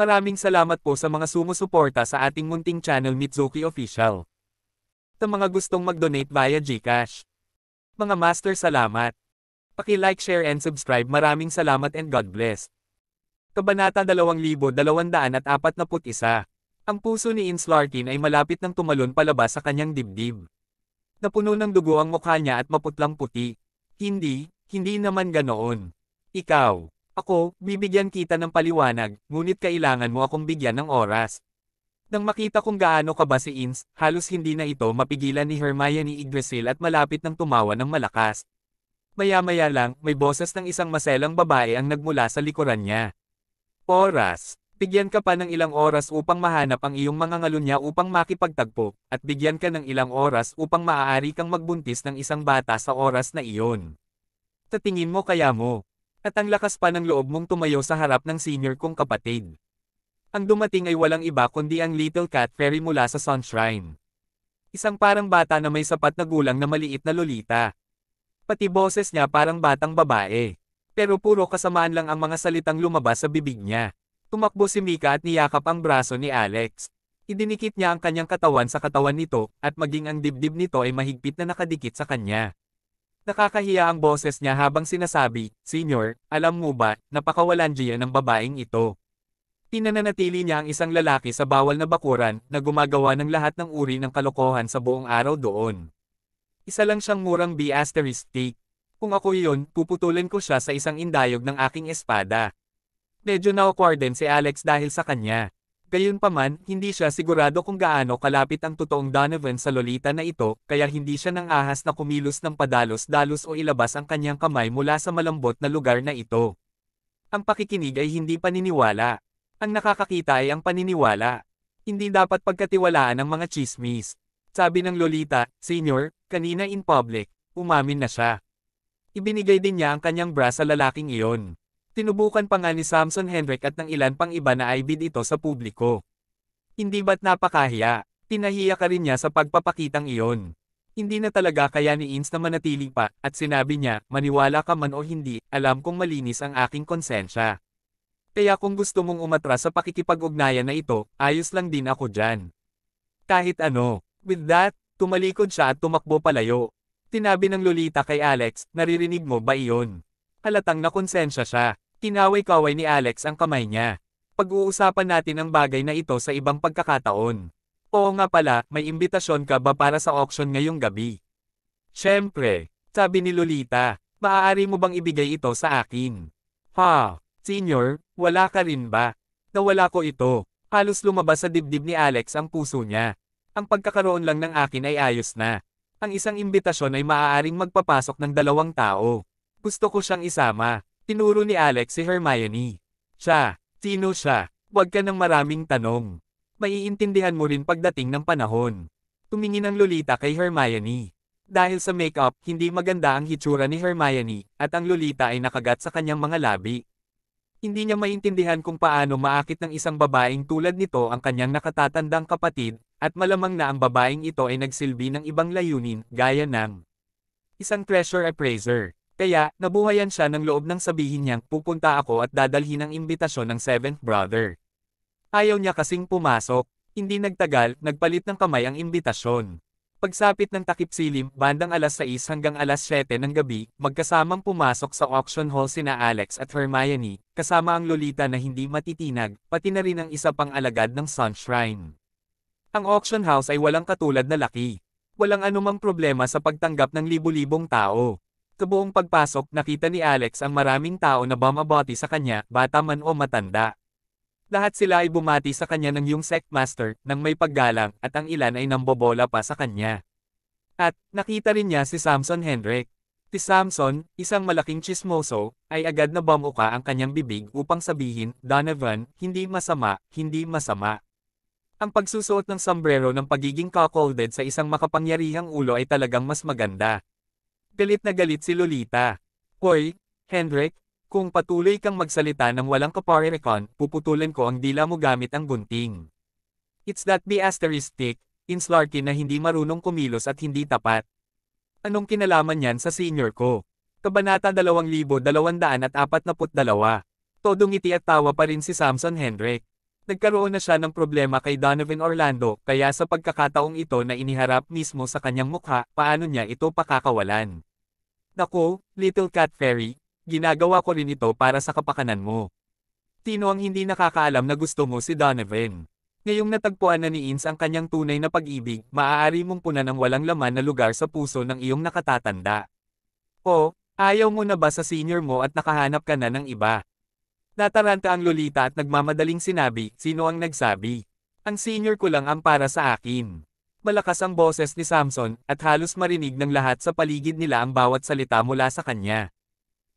Maraming salamat po sa mga sumusuporta sa ating munting channel Mitsuki Official. Sa mga gustong mag-donate via GCash. Mga master, salamat. Paki-like, share and subscribe. Maraming salamat and God bless. Kabanata 2241. Ang puso ni Ins Larkin ay malapit nang tumalon palabas sa kanyang dibdib. Napuno ng dugo ang mukha niya at maputlang puti. Hindi naman ganoon. Ikaw, ako, bibigyan kita ng paliwanag, ngunit kailangan mo akong bigyan ng oras. Nang makita kung gaano ka ba si Ins, halos hindi na ito mapigilan ni Hermione Yggdrasil at malapit nang tumawa ng malakas. Maya-maya lang, may boses ng isang maselang babae ang nagmula sa likuran niya. Oras. Bigyan ka pa ng ilang oras upang mahanap ang iyong mga ngalunya upang makipagtagpo, at bigyan ka ng ilang oras upang maaari kang magbuntis ng isang bata sa oras na iyon. Tatingin mo kaya mo. At ang lakas pa ng loob mong tumayo sa harap ng senior kong kapatid. Ang dumating ay walang iba kundi ang Little Cat Fairy mula sa Sunshrine. Isang parang bata na may sapat na gulang na maliit na lolita. Pati boses niya parang batang babae. Pero puro kasamaan lang ang mga salitang lumabas sa bibig niya. Tumakbo si Mika at niyakap ang braso ni Alex. Idinikit niya ang kanyang katawan sa katawan nito, at maging ang dibdib nito ay mahigpit na nakadikit sa kanya. Nakakahiya ang boses niya habang sinasabi, "Senyor, alam mo ba, napakawalandiya ng babaeng ito." Pinananatili niya ang isang lalaki sa bawal na bakuran na gumagawa ng lahat ng uri ng kalokohan sa buong araw doon. Isa lang siyang murang B***. Kung ako iyon, puputulin ko siya sa isang indayog ng aking espada. Medyo na-awkward din si Alex dahil sa kanya. Gayunpaman, hindi siya sigurado kung gaano kalapit ang totoong Donovan sa lolita na ito, kaya hindi siya nang ahas na kumilos ng padalos-dalos o ilabas ang kanyang kamay mula sa malambot na lugar na ito. Ang pakikinig ay hindi paniniwala. Ang nakakakita ay ang paniniwala. Hindi dapat pagkatiwalaan ang mga chismis. Sabi ng lolita, "Senyor, kanina in public, umamin na siya." Ibinigay din niya ang kanyang bra sa lalaking iyon. Tinubukan pa nga ni Samson Hendrik at ng ilan pang iba na ibid ito sa publiko. Hindi ba't napakahiya? Pinahiya ka rin niya sa pagpapakitang iyon. Hindi na talaga kaya ni Ins na manatili pa, at sinabi niya, "Maniwala ka man o hindi, alam kong malinis ang aking konsensya. Kaya kung gusto mong umatras sa pakikipag-ugnayan na ito, ayos lang din ako dyan. Kahit ano." With that, tumalikod siya at tumakbo palayo. Tinabi ng lolita kay Alex, "Naririnig mo ba iyon?" Halatang nakonsensya siya. Kinaway-kaway ni Alex ang kamay niya. "Pag-uusapan natin ang bagay na ito sa ibang pagkakataon. Oo nga pala, may imbitasyon ka ba para sa auction ngayong gabi?" "Siyempre," sabi ni Lolita. "Maaari mo bang ibigay ito sa akin?" "Ha? Senyor, wala ka rin ba?" "Nawala ko ito." Halos lumabas sa dibdib ni Alex ang puso niya. "Ang pagkakaroon lang ng akin ay ayos na. Ang isang imbitasyon ay maaaring magpapasok ng 2 tao. Gusto ko siyang isama." Tinuro ni Alex si Hermione. "Siya? Sino siya? Huwag ka ng maraming tanong. Maiintindihan mo rin pagdating ng panahon." Tumingin ang lolita kay Hermione. Dahil sa makeup, hindi maganda ang hitsura ni Hermione, at ang lolita ay nakagat sa kanyang mga labi. Hindi niya maintindihan kung paano maakit ng isang babaeng tulad nito ang kanyang nakatatandang kapatid, at malamang na ang babaeng ito ay nagsilbi ng ibang layunin, gaya ng isang treasure appraiser. Kaya, nabuhayan siya ng loob nang sabihin niyang, "Pupunta ako at dadalhin ang imbitasyon ng 7th brother." Ayaw niya kasing pumasok. Hindi nagtagal, nagpalit ng kamay ang imbitasyon. Pagsapit ng takip-silim, bandang alas 6 hanggang alas 7 ng gabi, magkasamang pumasok sa auction hall sina Alex at Hermione, kasama ang lolita na hindi matitinag, pati na rin ang isa pang alagad ng Sunshrine. Ang auction house ay walang katulad na laki. Walang anumang problema sa pagtanggap ng libu-libong tao. Sa buong pagpasok, nakita ni Alex ang maraming tao na bumabati sa kanya, bata man o matanda. Lahat sila ay bumati sa kanya ng yung Sectmaster, nang may paggalang, at ang ilan ay nambobola pa sa kanya. At, nakita rin niya si Samson Hendrik. Si Samson, isang malaking chismoso, ay agad na bumuka ang kanyang bibig upang sabihin, "Donovan, hindi masama, hindi masama." Ang pagsusuot ng sombrero ng pagiging cuckolded sa isang makapangyarihang ulo ay talagang mas maganda. Galit na galit si Lolita. "Hoy, Hendrik, kung patuloy kang magsalita ng walang kaparerekon, puputulin ko ang dila mo gamit ang gunting." It's that B***, Ins Larkin na hindi marunong kumilos at hindi tapat. Anong kinalaman niyan sa senior ko? Kabanata 2242. Todo ngiti at tawa pa rin si Samson Hendrik. Nagkaroon na siya ng problema kay Donovan Orlando, kaya sa pagkakataong ito na iniharap mismo sa kanyang mukha, paano niya ito pakakawalan. Naku, Little Cat Fairy, ginagawa ko rin ito para sa kapakanan mo. Sino ang hindi nakakaalam na gusto mo si Donovan? Ngayong natagpuan na ni Ins ang kanyang tunay na pag-ibig, maaari mong punan ng walang laman na lugar sa puso ng iyong nakatatanda. O, ayaw mo na ba sa senior mo at nakahanap ka na ng iba? Nataranta ang Lolita at nagmamadaling sinabi, sino ang nagsabi? Ang senior ko lang ang para sa akin. Malakas ang boses ni Samson, at halos marinig ng lahat sa paligid nila ang bawat salita mula sa kanya.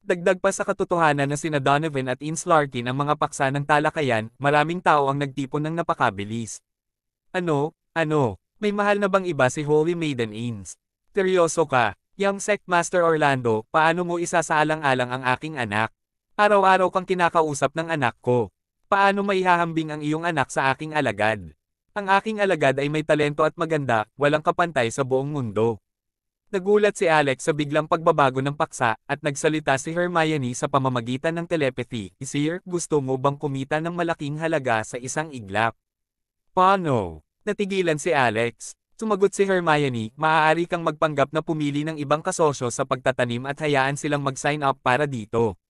Dagdag pa sa katotohanan na sina Donovan at Ins Larkin ang mga paksa ng talakayan, maraming tao ang nagtipon ng napakabilis. Ano, may mahal na bang iba si Holy Maiden Ins? Seryoso ka, Young Sect Master Orlando, paano mo isasaalang-alang ang aking anak? Araw-araw kang kinakausap ng anak ko. Paano maihahambing ang iyong anak sa aking alagad? Ang aking alagad ay may talento at maganda, walang kapantay sa buong mundo. Nagulat si Alex sa biglang pagbabago ng paksa, at nagsalita si Hermione sa pamamagitan ng telepathy. Sir, gusto mo bang kumita ng malaking halaga sa isang iglap? Paano? Natigilan si Alex. Sumagot si Hermione, maaari kang magpanggap na pumili ng ibang kasosyo sa pagtatanim at hayaan silang mag-sign up para dito.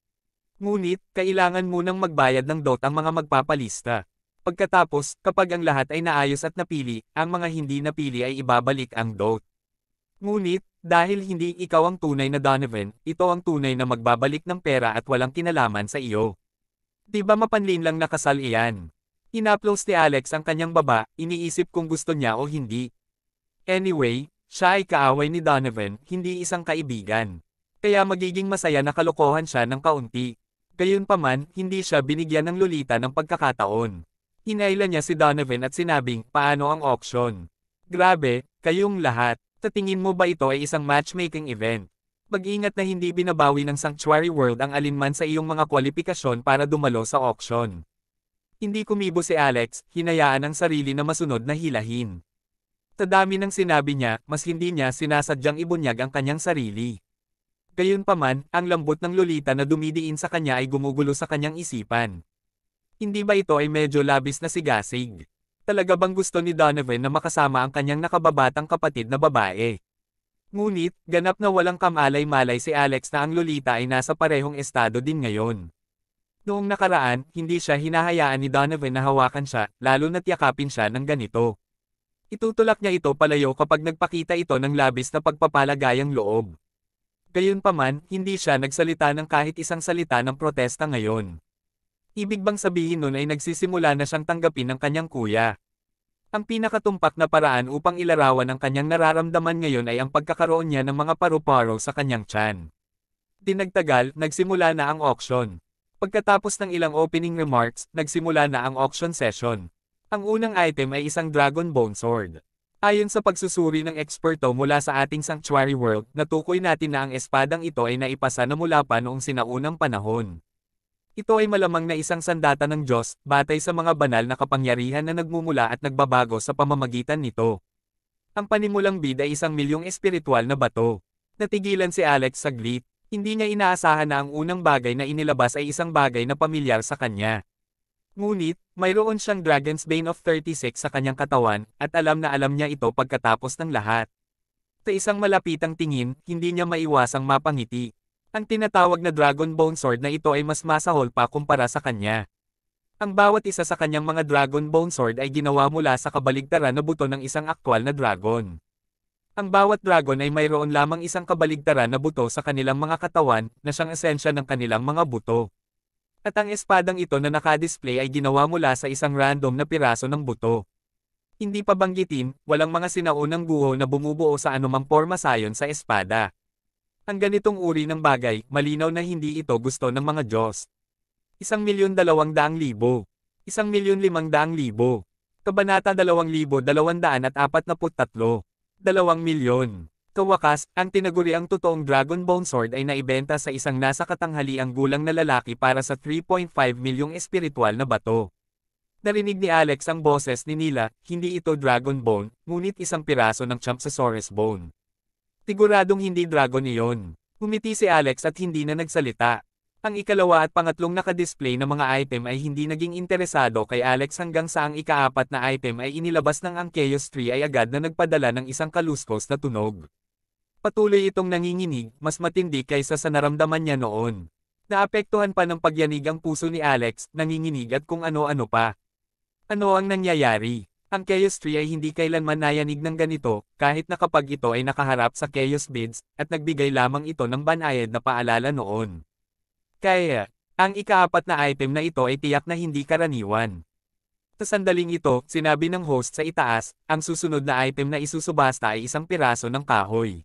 Ngunit, kailangan munang magbayad ng DOT ang mga magpapalista. Pagkatapos, kapag ang lahat ay naayos at napili, ang mga hindi napili ay ibabalik ang DOT. Ngunit, dahil hindi ikaw ang tunay na Donovan, ito ang tunay na magbabalik ng pera at walang kinalaman sa iyo. Di ba mapanlin lang nakasal iyan? Inaplos ni Alex ang kanyang baba, iniisip kung gusto niya o hindi. Anyway, siya ay kaaway ni Donovan, hindi isang kaibigan. Kaya magiging masaya na kalokohan siya ng kaunti. Gayunpaman, hindi siya binigyan ng Lolita ng pagkakataon. Hinailan niya si Donovan at sinabing, paano ang auction? Grabe, kayong lahat. Sa tingin mo ba ito ay isang matchmaking event? Mag-ingat na hindi binabawi ng Sanctuary World ang alinman sa iyong mga kwalifikasyon para dumalo sa auction. Hindi kumibo si Alex, hinayaan ang sarili na masunod na hilahin. Sa dami ng sinabi niya, mas hindi niya sinasadyang ibunyag ang kanyang sarili. Gayunpaman, ang lambot ng Lolita na dumidiin sa kanya ay gumugulo sa kanyang isipan. Hindi ba ito ay medyo labis na sigasig? Talaga bang gusto ni Donovan na makasama ang kanyang nakababatang kapatid na babae? Ngunit, ganap na walang kamalay-malay si Alex na ang Lolita ay nasa parehong estado din ngayon. Noong nakaraan, hindi siya hinahayaan ni Donovan na hawakan siya, lalo na't yakapin siya ng ganito. Itutulak niya ito palayo kapag nagpakita ito ng labis na pagpapalagayang loob. Gayunpaman, hindi siya nagsalita ng kahit isang salita ng protesta ngayon. Ibig bang sabihin nun ay nagsisimula na siyang tanggapin ng kanyang kuya. Ang pinakatumpak na paraan upang ilarawan ang kanyang nararamdaman ngayon ay ang pagkakaroon niya ng mga paru-paro sa kanyang tiyan. Dinagtagal, nagsimula na ang auction. Pagkatapos ng ilang opening remarks, nagsimula na ang auction session. Ang unang item ay isang Dragon Bone Sword. Ayon sa pagsusuri ng eksperto mula sa ating Sanctuary World, natukoy natin na ang espadang ito ay naipasa na mula pa noong sinaunang panahon. Ito ay malamang na isang sandata ng Diyos, batay sa mga banal na kapangyarihan na nagmumula at nagbabago sa pamamagitan nito. Ang panimulang bid ay 1,000,000 espiritual na bato. Natigilan si Alex saglit, hindi niya inaasahan na ang unang bagay na inilabas ay isang bagay na pamilyar sa kanya. Ngunit, mayroon siyang Dragon's Bane of 36 sa kanyang katawan, at alam na alam niya ito pagkatapos ng lahat. Sa isang malapitang tingin, hindi niya maiwasang mapangiti. Ang tinatawag na Dragon Bone Sword na ito ay mas masahol pa kumpara sa kanya. Ang bawat isa sa kanyang mga Dragon Bone Sword ay ginawa mula sa kabaligtaran na buto ng isang aktwal na dragon. Ang bawat dragon ay mayroon lamang isang kabaligtaran na buto sa kanilang mga katawan, na siyang esensya ng kanilang mga buto. At ang espadang ito na nakadisplay ay ginawa mula sa isang random na piraso ng buto. Hindi pa banggitin, walang mga sinaunang guho na bumubuo sa anumang porma sayon sa espada. Ang ganitong uri ng bagay, malinaw na hindi ito gusto ng mga Diyos. 1,200,000, 1,500,000. Kabanata 2,243. 2,000,000. Sa wakas, ang tinaguriang totoong Dragon Bone Sword ay naibenta sa isang nasa katanghaliang gulang na lalaki para sa 3.5 milyong espiritual na bato. Narinig ni Alex ang boses ni Nila, hindi ito Dragon Bone, ngunit isang piraso ng Champsosaurus Bone. Siguradong hindi dragon iyon. Humiti si Alex at hindi na nagsalita. Ang ikalawa at pangatlong nakadisplay na mga item ay hindi naging interesado kay Alex hanggang sa ang ikaapat na item ay inilabas ng ang Chaos Tree ay agad na nagpadala ng isang kaluskos na tunog. Patuloy itong nanginginig, mas matindi kaysa sa naramdaman niya noon. Naapektuhan pa ng pagyanig ang puso ni Alex, nanginginig at kung ano-ano pa. Ano ang nangyayari? Ang Chaos Tree ay hindi kailanman nayanig ng ganito, kahit na kapag ito ay nakaharap sa Chaos Beads, at nagbigay lamang ito ng banayad na paalala noon. Kaya, ang ikaapat na item na ito ay tiyak na hindi karaniwan. Sa sandaling ito, sinabi ng host sa itaas, ang susunod na item na isusubasta ay isang piraso ng kahoy.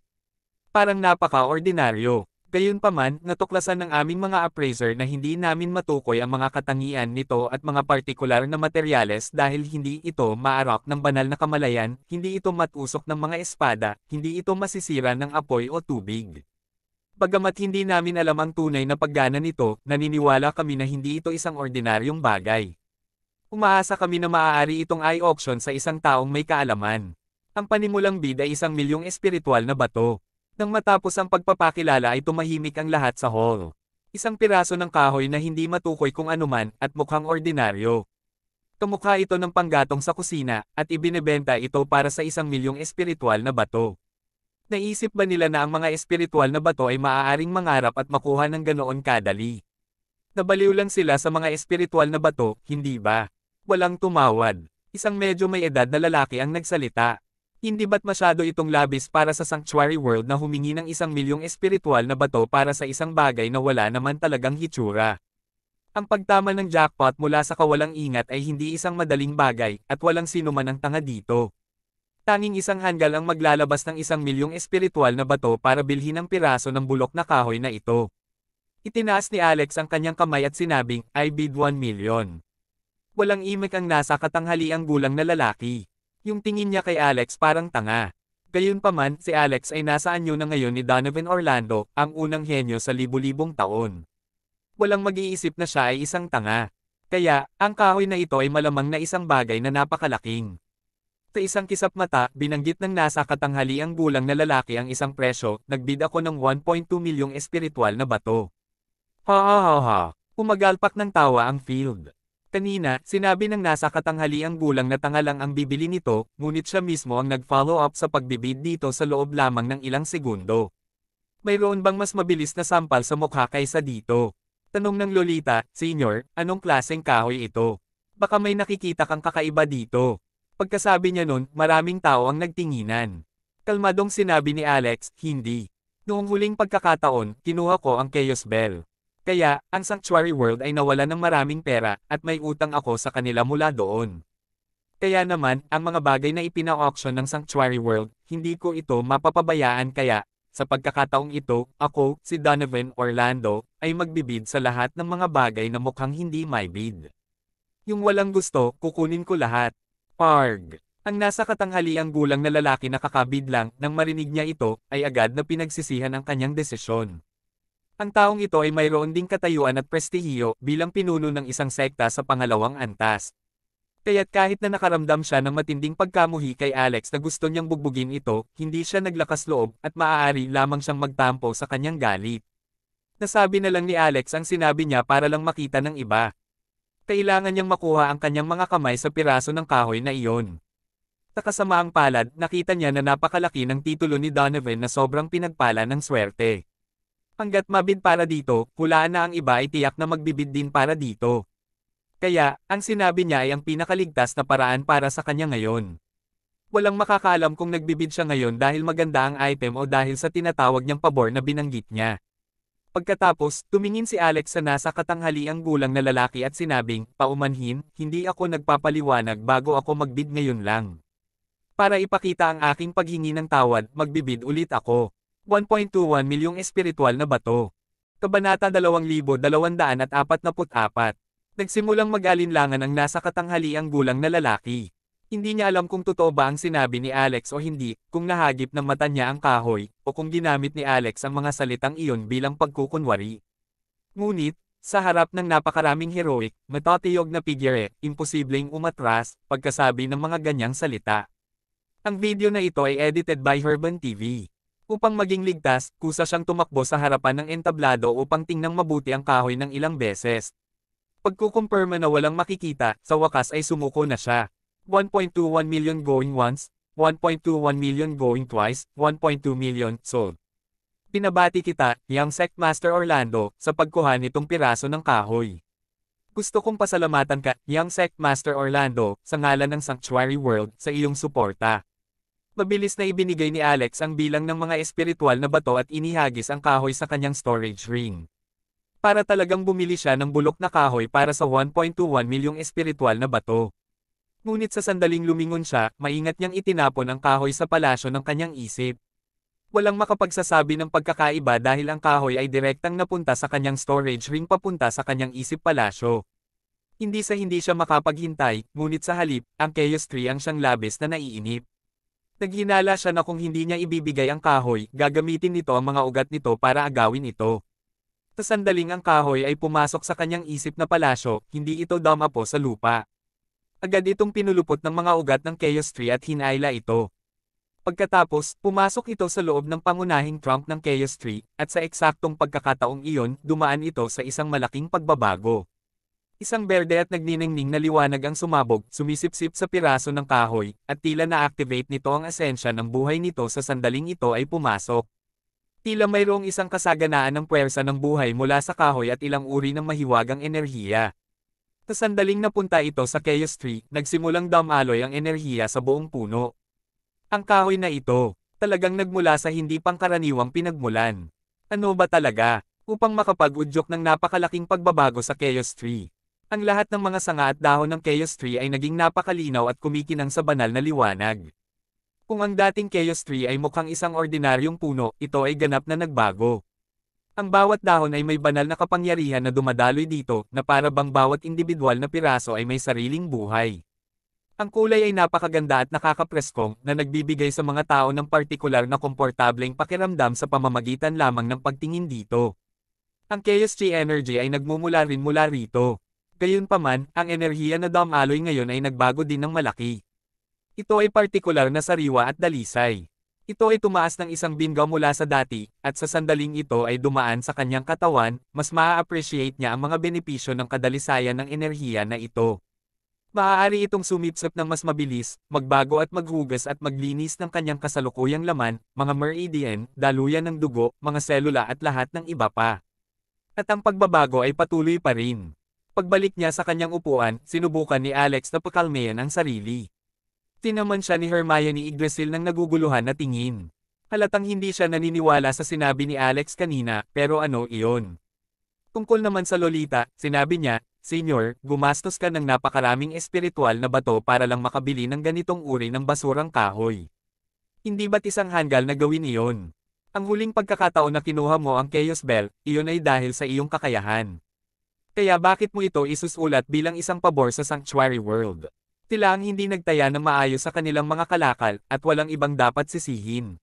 Parang napaka-ordinaryo. Gayunpaman, natuklasan ng aming mga appraiser na hindi namin matukoy ang mga katangian nito at mga partikular na materyales dahil hindi ito maarak ng banal na kamalayan, hindi ito matusok ng mga espada, hindi ito masisira ng apoy o tubig. Bagamat hindi namin alam ang tunay na paggana nito, naniniwala kami na hindi ito isang ordinaryong bagay. Umaasa kami na maaari itong i-auction sa isang taong may kaalaman. Ang panimulang bid ay 1,000,000 espiritual na bato. Nang matapos ang pagpapakilala ay tumahimik ang lahat sa hall. Isang piraso ng kahoy na hindi matukoy kung anuman at mukhang ordinaryo. Kamukha ito ng panggatong sa kusina at ibinebenta ito para sa 1,000,000 espiritual na bato. Naisip ba nila na ang mga espiritual na bato ay maaaring mangarap at makuha ng ganoon kadali? Nabaliw lang sila sa mga espiritual na bato, hindi ba? Walang tumawad. Isang medyo may edad na lalaki ang nagsalita. Hindi ba't masyado itong labis para sa Sanctuary World na humingi ng 1,000,000 espiritual na bato para sa isang bagay na wala naman talagang hitsura? Ang pagtama ng jackpot mula sa kawalang ingat ay hindi isang madaling bagay, at walang sino man ang tanga dito. Tanging isang hanggal ang maglalabas ng 1,000,000 espiritual na bato para bilhin ang piraso ng bulok na kahoy na ito. Itinaas ni Alex ang kanyang kamay at sinabing, I bid 1,000,000. Walang imik ang nasa katanghaliang gulang na lalaki. Yung tingin niya kay Alex parang tanga. Gayunpaman, si Alex ay nasa anyo na ngayon ni Donovan Orlando, ang unang henyo sa libu-libong taon. Walang mag-iisip na siya ay isang tanga. Kaya, ang kahoy na ito ay malamang na isang bagay na napakalaking. Sa isang kisap mata, binanggit ng nasa katanghaliang gulang na lalaki ang isang presyo, nagbid ako ng 1.2 milyong espiritual na bato. Ha ha ha ha. Umagalpak ng tawa ang field. Kanina, sinabi ng nasa katanghaliang gulang na tanga lang ang bibili nito, ngunit siya mismo ang nag-follow up sa pagbibid dito sa loob lamang ng ilang segundo. Mayroon bang mas mabilis na sampal sa mukha kaysa dito? Tanong ng Lolita, Senyor, anong klaseng kahoy ito? Baka may nakikita kang kakaiba dito. Pagkasabi niya nun, maraming tao ang nagtinginan. Kalmadong sinabi ni Alex, hindi. Noong huling pagkakataon, kinuha ko ang Chaos Bell. Kaya, ang Sanctuary World ay nawala ng maraming pera, at may utang ako sa kanila mula doon. Kaya naman, ang mga bagay na ipina-auction ng Sanctuary World, hindi ko ito mapapabayaan kaya, sa pagkakataong ito, ako, si Donovan Orlando, ay magbibid sa lahat ng mga bagay na mukhang hindi may bid. Yung walang gusto, kukunin ko lahat. Parg. Ang nasa katanghaliang gulang na lalaki na kakabid lang, nang marinig niya ito, ay agad na pinagsisihan ang kanyang desisyon. Ang taong ito ay mayroon ding katayuan at prestihiyo bilang pinuno ng isang sekta sa pangalawang antas. Kaya't kahit na nakaramdam siya ng matinding pagkamuhi kay Alex na gusto niyang bugbugin ito, hindi siya naglakas loob at maaari lamang siyang magtampo sa kanyang galit. Nasabi na lang ni Alex ang sinabi niya para lang makita ng iba. Kailangan niyang makuha ang kanyang mga kamay sa piraso ng kahoy na iyon. Sa kasamaang palad, nakita niya na napakalaki ng titulo ni Donovan na sobrang pinagpala ng swerte. Hanggat mabid para dito, hulaan na ang iba ay tiyak na magbibid din para dito. Kaya, ang sinabi niya ay ang pinakaligtas na paraan para sa kanya ngayon. Walang makakaalam kung nagbibid siya ngayon dahil maganda ang item o dahil sa tinatawag niyang pabor na binanggit niya. Pagkatapos, tumingin si Alex sa nasa katanghaliang gulang na lalaki at sinabing, paumanhin, hindi ako nagpapaliwanag bago ako magbid ngayon lang. Para ipakita ang aking paghingi ng tawad, magbibid ulit ako. 1.21 milyong espiritual na bato. Kabanata 2244. Nagsimulang mag-alinlangan ang nasa katanghaliang gulang na lalaki. Hindi niya alam kung totoo ba ang sinabi ni Alex o hindi, kung nahagip ng mata niya ang kahoy, o kung ginamit ni Alex ang mga salitang iyon bilang pagkukunwari. Ngunit, sa harap ng napakaraming heroic, matatiyog na figure, imposibleng umatras, pagkasabi ng mga ganyang salita. Ang video na ito ay edited by Herban TV. Upang maging ligtas, kusa siyang tumakbo sa harapan ng entablado upang tingnang mabuti ang kahoy ng ilang beses. Pagkukumpirma na walang makikita, sa wakas ay sumuko na siya. 1.21 million going once, 1.21 million going twice, 1.2 million sold. Pinabati kita, Young Sectmaster Orlando, sa pagkuha nitong piraso ng kahoy. Gusto kong pasalamatan ka, Young Sectmaster Orlando, sa ngalan ng Sanctuary World, sa iyong suporta. Mabilis na ibinigay ni Alex ang bilang ng mga espiritual na bato at inihagis ang kahoy sa kanyang storage ring. Para talagang bumili siya ng bulok na kahoy para sa 1.21 milyong espiritual na bato. Ngunit sa sandaling lumingon siya, maingat niyang itinapon ang kahoy sa palasyo ng kanyang isip. Walang makapagsasabi ng pagkakaiba dahil ang kahoy ay direktang napunta sa kanyang storage ring papunta sa kanyang isip palasyo. Hindi siya makapaghintay, ngunit sa halip, ang Chaos Tree ang siyang labis na naiinip. Naghinala siya na kung hindi niya ibibigay ang kahoy, gagamitin nito ang mga ugat nito para agawin ito. Sa sandaling ang kahoy ay pumasok sa kanyang isip na palasyo, hindi ito dumapo sa lupa. Agad itong pinulupot ng mga ugat ng Chaos Tree at hinayla ito. Pagkatapos, pumasok ito sa loob ng pangunahing trunk ng Chaos Tree, at sa eksaktong pagkakataong iyon, dumaan ito sa isang malaking pagbabago. Isang berde at nagniningning na liwanag ang sumabog, sumisipsip sa piraso ng kahoy, at tila na-activate nito ang esensya ng buhay nito sa sandaling ito ay pumasok. Tila mayroong isang kasaganaan ng puwersa ng buhay mula sa kahoy at ilang uri ng mahiwagang enerhiya. Sa sandaling napunta ito sa Chaos Tree, nagsimulang dumaloy ang enerhiya sa buong puno. Ang kahoy na ito, talagang nagmula sa hindi pangkaraniwang pinagmulan. Ano ba talaga? Upang makapag-udyok ng napakalaking pagbabago sa Chaos Tree. Ang lahat ng mga sanga at dahon ng Chaos Tree ay naging napakalinaw at kumikinang sa banal na liwanag. Kung ang dating Chaos Tree ay mukhang isang ordinaryong puno, ito ay ganap na nagbago. Ang bawat dahon ay may banal na kapangyarihan na dumadaloy dito, na para bang bawat individual na piraso ay may sariling buhay. Ang kulay ay napakaganda at nakakapreskong, na nagbibigay sa mga tao ng partikular na komportableng pakiramdam sa pamamagitan lamang ng pagtingin dito. Ang Chaos Tree energy ay nagmumula rin mula rito. Gayunpaman, ang enerhiya na dumaloy ngayon ay nagbago din ng malaki. Ito ay partikular na sariwa at dalisay. Ito ay tumaas ng isang binggaw mula sa dati, at sa sandaling ito ay dumaan sa kanyang katawan, mas maa-appreciate niya ang mga benepisyo ng kadalisayan ng enerhiya na ito. Maaari itong sumipsip ng mas mabilis, magbago at maghugas at maglinis ng kanyang kasalukuyang laman, mga meridian, daluyan ng dugo, mga selula at lahat ng iba pa. At ang pagbabago ay patuloy pa rin. Pagbalik niya sa kanyang upuan, sinubukan ni Alex na pakalmayan ang sarili. Tinaman siya ni Hermione Yggdrasil ng naguguluhan na tingin. Halatang hindi siya naniniwala sa sinabi ni Alex kanina, pero ano iyon? Tungkol naman sa Lolita, sinabi niya, Senyor, gumastos ka ng napakaraming espiritual na bato para lang makabili ng ganitong uri ng basurang kahoy. Hindi ba't isang hanggal na gawin iyon? Ang huling pagkakataon na kinuha mo ang Chaos Bell, iyon ay dahil sa iyong kakayahan. Kaya bakit mo ito isusulat bilang isang pabor sa Sanctuary World? Tila ang hindi nagtaya ng maayos sa kanilang mga kalakal, at walang ibang dapat sisihin.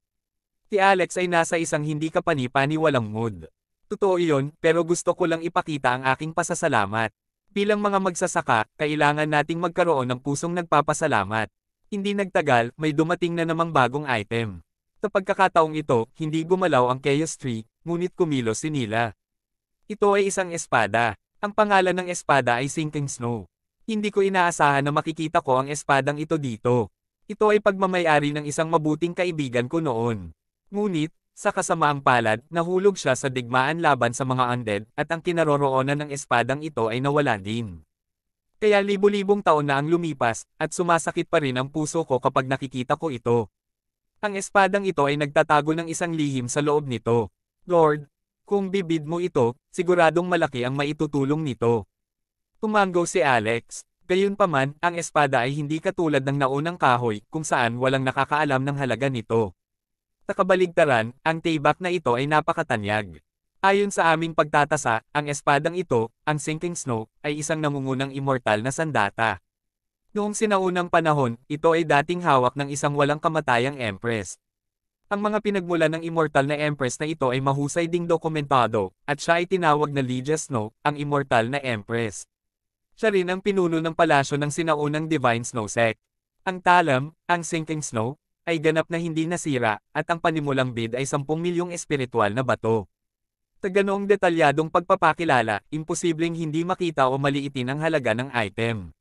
Si Alex ay nasa isang hindi kapani-paniwalang mood. Totoo iyon, pero gusto ko lang ipakita ang aking pasasalamat. Bilang mga magsasaka, kailangan nating magkaroon ng pusong nagpapasalamat. Hindi nagtagal, may dumating na namang bagong item. Sa pagkakataong ito, hindi gumalaw ang Chaos Tree, ngunit kumilos si Nila. Ito ay isang espada. Ang pangalan ng espada ay Sinking Snow. Hindi ko inaasahan na makikita ko ang espadang ito dito. Ito ay pagmamayari ng isang mabuting kaibigan ko noon. Ngunit, sa kasamaang palad, nahulog siya sa digmaan laban sa mga undead, at ang kinaroroonan ng espadang ito ay nawala din. Kaya libo-libong taon na ang lumipas, at sumasakit pa rin ang puso ko kapag nakikita ko ito. Ang espadang ito ay nagtatago ng isang lihim sa loob nito. Lord, kung bibid mo ito, siguradong malaki ang maitutulong nito. Tumango si Alex. Gayunpaman, ang espada ay hindi katulad ng naunang kahoy, kung saan walang nakakaalam ng halaga nito. Sa kabaligtaran, ang tibak na ito ay napakatanyag. Ayon sa aming pagtatasa, ang espadang ito, ang Sinking Snow, ay isang nangungunang immortal na sandata. Noong sinaunang panahon, ito ay dating hawak ng isang walang kamatayang empress. Ang mga pinagmulan ng immortal na empress na ito ay mahusay ding dokumentado, at siya ay tinawag na Lygia Snow, ang immortal na empress. Siya rin ang pinuno ng palasyo ng sinaunang Divine Snow Sect. Ang talam, ang Sinking Snow, ay ganap na hindi nasira, at ang panimulang bid ay 10 milyong espiritual na bato. Sa ganoong detalyadong pagpapakilala, imposibleng hindi makita o maliitin ang halaga ng item.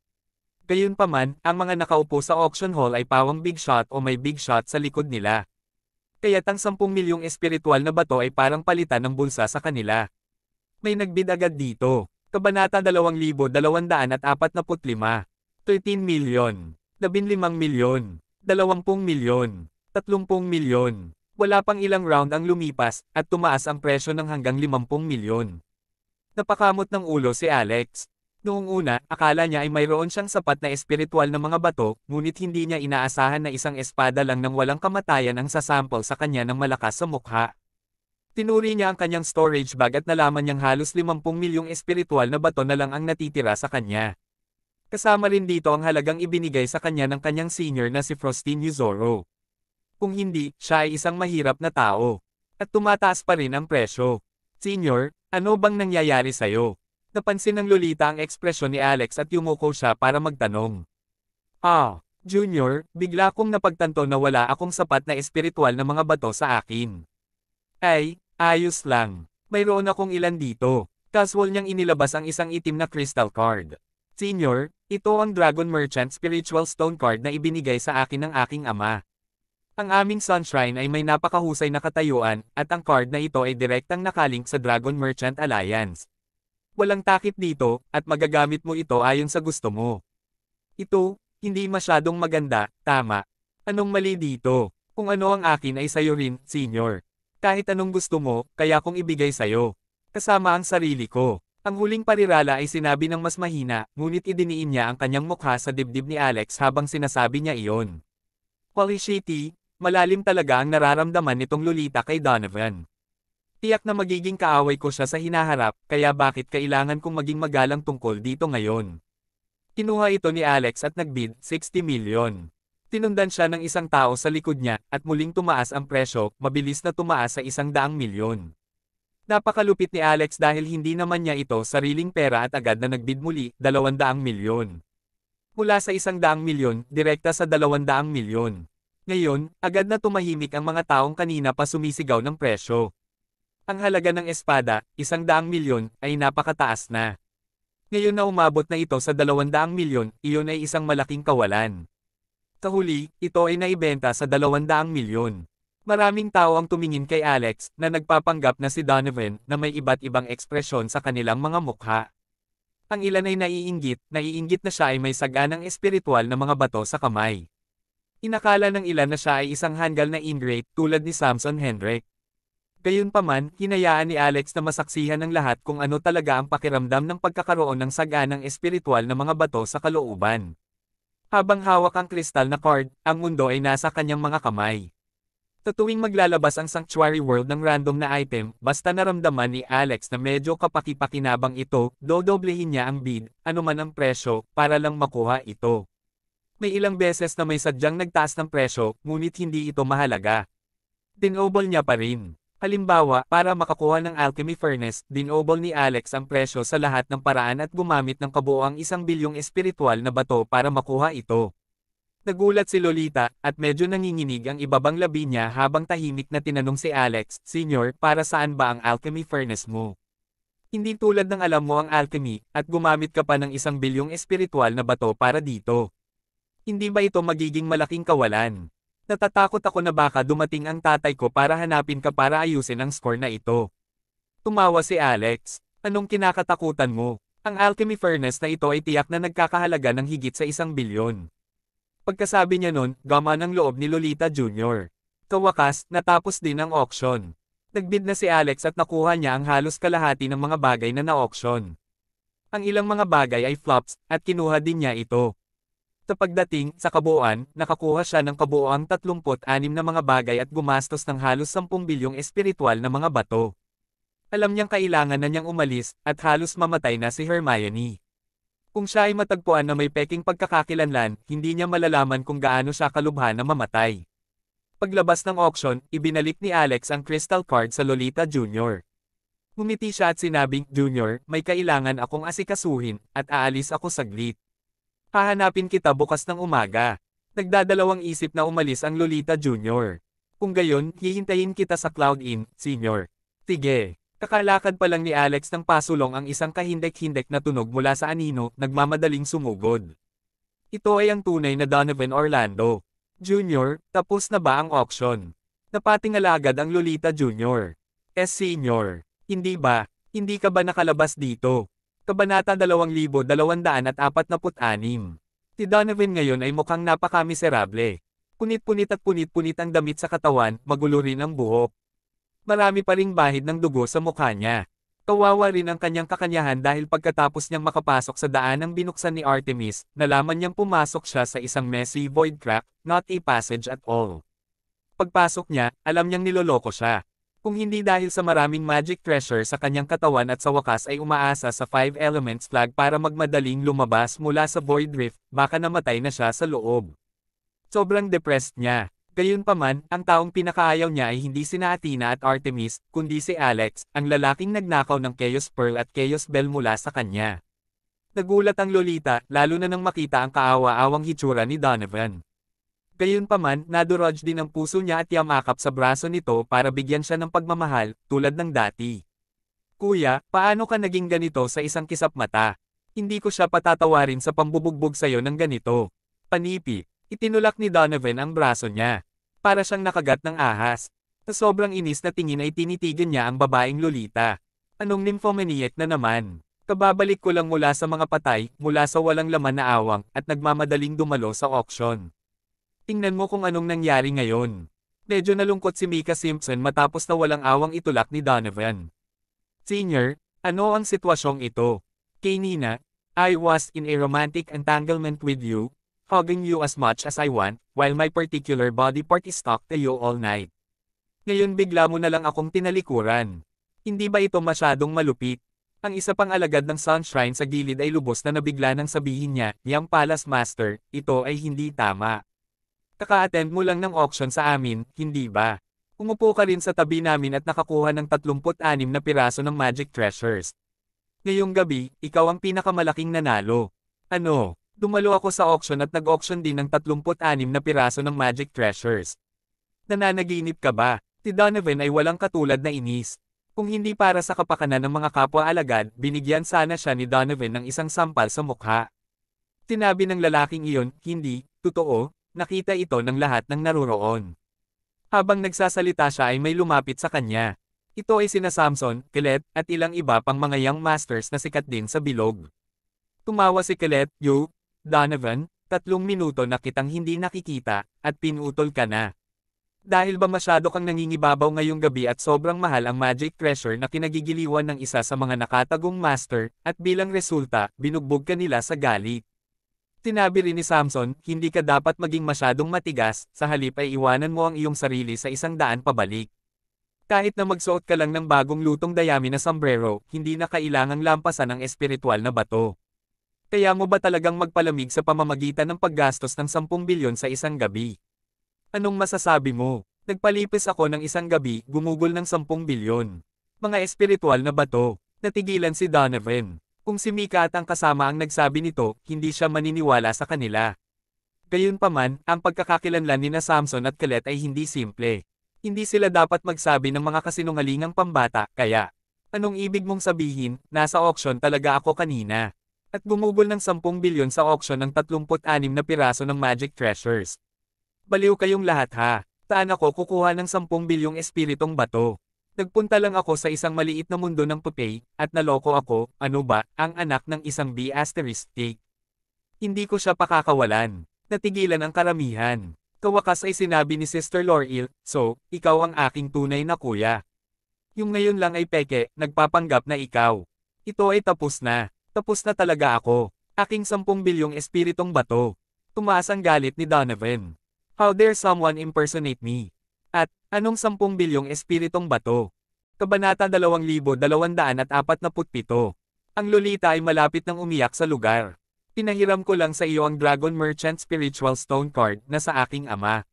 Gayunpaman, ang mga nakaupo sa auction hall ay pawang big shot o may big shot sa likod nila. Kaya't ang 10 milyong espiritual na bato ay parang palitan ng bulsa sa kanila. May nagbid agad dito. Kabanata 2245. 13 milyon. 15 milyon. 20 milyon. 30 milyon. Wala pang ilang round ang lumipas, at tumaas ang presyo ng hanggang 50 milyon. Napakamot ng ulo si Alex. Noong una, akala niya ay mayroon siyang sapat na espiritual na mga bato, ngunit hindi niya inaasahan na isang espada lang ng walang kamatayan ang sasample sa kanya ng malakas sa mukha. Tinuri niya ang kanyang storage bag at nalaman niyang halos 50 milyong espiritual na bato na lang ang natitira sa kanya. Kasama rin dito ang halagang ibinigay sa kanya ng kanyang senior na si Frostin Yuzoro. Kung hindi, siya ay isang mahirap na tao. At tumataas pa rin ang presyo. Senior, ano bang nangyayari sa'yo? Napansin ng Lolita ang ekspresyon ni Alex at yumuko siya para magtanong. Junior, bigla kong napagtanto na wala akong sapat na espiritual na mga bato sa akin. Ay, ayos lang. Mayroon akong ilan dito. Casual niyang inilabas ang isang itim na crystal card. Senior, ito ang Dragon Merchant Spiritual Stone Card na ibinigay sa akin ng aking ama. Ang aming Sunshrine ay may napakahusay na katayuan, at ang card na ito ay direktang nakalink sa Dragon Merchant Alliance. Walang takip dito, at magagamit mo ito ayon sa gusto mo. Ito, hindi masyadong maganda, tama. Anong mali dito? Kung ano ang akin ay sayo rin, senior. Kahit anong gusto mo, kaya kong ibigay sayo. Kasama ang sarili ko. Ang huling parirala ay sinabi ng mas mahina, ngunit idiniin niya ang kanyang mukha sa dibdib ni Alex habang sinasabi niya iyon. Holy shitty, malalim talaga ang nararamdaman nitong Lolita kay Donovan. Tiyak na magiging kaaway ko siya sa hinaharap, kaya bakit kailangan kong maging magalang tungkol dito ngayon? Kinuha ito ni Alex at nagbid, 60 milyon. Tinundan siya ng isang tao sa likod niya, at muling tumaas ang presyo, mabilis na tumaas sa 100 milyon. Napakalupit ni Alex dahil hindi naman niya ito sariling pera at agad na nagbid muli, 200 milyon. Mula sa 100 milyon, direkta sa 200 milyon. Ngayon, agad na tumahimik ang mga taong kanina pa sumisigaw ng presyo. Ang halaga ng espada, 100 milyon, ay napakataas na. Ngayon na umabot na ito sa 200 milyon, iyon ay isang malaking kawalan. Sa huli, ito ay naibenta sa 200 milyon. Maraming tao ang tumingin kay Alex, na nagpapanggap na si Donovan, na may iba't ibang ekspresyon sa kanilang mga mukha. Ang ilan ay naiinggit na siya ay may saganang espiritual na mga bato sa kamay. Inakala ng ilan na siya ay isang hanggal na ingrate tulad ni Samson Hendrick. Gayunpaman, hinayaan ni Alex na masaksihan ng lahat kung ano talaga ang pakiramdam ng pagkakaroon ng saganang espiritual na mga bato sa kalooban. Habang hawak ang kristal na card, ang mundo ay nasa kanyang mga kamay. Sa tuwing maglalabas ang Sanctuary World ng random na item, basta naramdaman ni Alex na medyo kapaki-pakinabang ito, dodoblehin niya ang bid, anuman ang presyo, para lang makuha ito. May ilang beses na may sadyang nagtaas ng presyo, ngunit hindi ito mahalaga. Dinoble niya pa rin. Halimbawa, para makakuha ng Alchemy Furnace, dinoble ni Alex ang presyo sa lahat ng paraan at gumamit ng kabuoang 1 bilyong espiritual na bato para makuha ito. Nagulat si Lolita, at medyo nanginginig ang ibabang labi niya habang tahimik na tinanong si Alex, Senior, para saan ba ang Alchemy Furnace mo? Hindi tulad ng alam mo ang alchemy, at gumamit ka pa ng 1 bilyong espiritual na bato para dito. Hindi ba ito magiging malaking kawalan? Natatakot ako na baka dumating ang tatay ko para hanapin ka para ayusin ang score na ito. Tumawa si Alex. Anong kinakatakutan mo? Ang Alchemy Furnace na ito ay tiyak na nagkakahalaga ng higit sa 1 bilyon. Pagkasabi niya nun, gaman ang loob ni Lolita Jr. Kawakas, natapos din ang auction. Nagbid na si Alex at nakuha niya ang halos kalahati ng mga bagay na na-auction. Ang ilang mga bagay ay flops, at kinuha din niya ito. Sa pagdating, sa kabuuan, nakakuha siya ng kabuoang 36 na mga bagay at gumastos ng halos 10 bilyong espiritual na mga bato. Alam niyang kailangan na niyang umalis, at halos mamatay na si Hermione. Kung siya ay matagpuan na may peking pagkakakilanlan, hindi niya malalaman kung gaano siya kalubha na mamatay. Paglabas ng auction, ibinalik ni Alex ang crystal card sa Lolita Jr. Ngumiti siya at sinabing, Junior, may kailangan akong asikasuhin, at aalis ako saglit. Hahanapin kita bukas ng umaga. Nagdadalawang isip na umalis ang Lolita Jr. Kung gayon, hihintayin kita sa Cloud Inn, Senior. Sige. Kakalakad pa lang ni Alex ng pasulong ang isang kahindek-hindek na tunog mula sa anino, nagmamadaling sumugod. Ito ay ang tunay na Donovan Orlando. Jr., tapos na ba ang auction? Napatingala agad ang Lolita Jr. Senior. Hindi ba? Hindi ka ba nakalabas dito? Kabanata 2246. Si Donovan ngayon ay mukhang napaka-miserable. Punit-punit at punit-punit ang damit sa katawan, magulo rin ang buhok. Marami pa ring bahid ng dugo sa mukha niya. Kawawa rin ang kanyang kakanyahan dahil pagkatapos niyang makapasok sa daanang binuksan ni Artemis, nalaman niyang pumasok siya sa isang messy void crack, not a passage at all. Pagpasok niya, alam niyang niloloko siya. Kung hindi dahil sa maraming magic treasure sa kanyang katawan at sa wakas ay umaasa sa 5 elements flag para magmadaling lumabas mula sa void rift, baka namatay na siya sa loob. Sobrang depressed niya. Gayunpaman, ang taong pinakaayaw niya ay hindi sina Athena at Artemis, kundi si Alex, ang lalaking nagnakaw ng Chaos Pearl at Chaos Bell mula sa kanya. Nagulat ang Lolita, lalo na nang makita ang kaawa-awang hitsura ni Donovan. Gayunpaman, nadurog din ang puso niya at yamakap sa braso nito para bigyan siya ng pagmamahal, tulad ng dati. Kuya, paano ka naging ganito sa isang kisap mata? Hindi ko siya patatawarin sa pambubugbog sa'yo ng ganito. Panipi, itinulak ni Donovan ang braso niya. Para siyang nakagat ng ahas. Sa sobrang inis na tingin ay tinitigan niya ang babaeng Lolita. Anong nymphomaniac na naman? Kababalik ko lang mula sa mga patay, mula sa walang laman na awang, at nagmamadaling dumalo sa auction. Tingnan mo kung anong nangyari ngayon. Medyo nalungkot si Mika Simpson matapos na walang awang itulak ni Donovan. Senior, ano ang sitwasyong ito? Kay Nina, I was in a romantic entanglement with you, hugging you as much as I want, while my particular body part is stuck to you all night. Ngayon bigla mo na lang akong tinalikuran. Hindi ba ito masyadong malupit? Ang isa pang alagad ng Sunshrine sa gilid ay lubos na nabigla nang sabihin niya, Young Palace Master, ito ay hindi tama. Kaka-attend mo lang ng auction sa amin, hindi ba? Umupo ka rin sa tabi namin at nakakuha ng 36 na piraso ng magic treasures. Ngayong gabi, ikaw ang pinakamalaking nanalo. Ano? Dumalo ako sa auction at nag-auction din ng 36 na piraso ng magic treasures. Nananaginip ka ba? Si Donovan ay walang katulad na inis. Kung hindi para sa kapakanan ng mga kapwa-alagad, binigyan sana siya ni Donovan ng isang sampal sa mukha. Sinabi ng lalaking iyon, hindi, totoo. Nakita ito ng lahat ng naruroon. Habang nagsasalita siya ay may lumapit sa kanya. Ito ay sina Samson, Colette, at ilang iba pang mga young masters na sikat din sa bilog. Tumawa si Colette, You, Donovan, 3 minuto na kitang hindi nakikita, at pinutol ka na. Dahil ba masyado kang nangingibabaw ngayong gabi at sobrang mahal ang magic treasure na kinagigiliwan ng isa sa mga nakatagong master, at bilang resulta, binugbog ka nila sa galit. Sinabi rin ni Samson, hindi ka dapat maging masyadong matigas, sa halip ay iwanan mo ang iyong sarili sa 100 pabalik. Kahit na magsuot ka lang ng bagong lutong dayami na sombrero, hindi na kailangang lampasan ang espiritual na bato. Kaya mo ba talagang magpalamig sa pamamagitan ng paggastos ng 10 bilyon sa isang gabi? Anong masasabi mo? Nagpalipis ako ng isang gabi, gumugol ng 10 bilyon. Mga espiritual na bato. Natigilan si Donovan. Kung si Mika at ang kasama ang nagsabi nito, hindi siya maniniwala sa kanila. Gayunpaman, ang pagkakakilanlan ni na Samson at Colette ay hindi simple. Hindi sila dapat magsabi ng mga kasinungalingang pambata, kaya, anong ibig mong sabihin, nasa auction talaga ako kanina. At gumugol ng 10 bilyon sa auction ng 36 na piraso ng magic treasures. Baliw kayong lahat ha, saan ako kukuha ng 10 bilyong espiritong bato? Nagpunta lang ako sa isang maliit na mundo ng Popeye, at naloko ako, ano ba, ang anak ng isang B***. Hindi ko siya pakakawalan. Natigilan ang karamihan. Kawakas ay sinabi ni Sister Laurel, so, ikaw ang aking tunay na kuya. Yung ngayon lang ay peke, nagpapanggap na ikaw. Ito ay tapos na. Tapos na talaga ako. Aking 10 bilyong espiritong bato. Tumaas ang galit ni Donovan. How dare someone impersonate me? At, anong 10 bilyong espiritong bato? Kabanata 2247. Ang Lolita ay malapit nang umiyak sa lugar. Pinahiram ko lang sa iyo ang Dragon Merchant Spiritual Stone card na sa aking ama.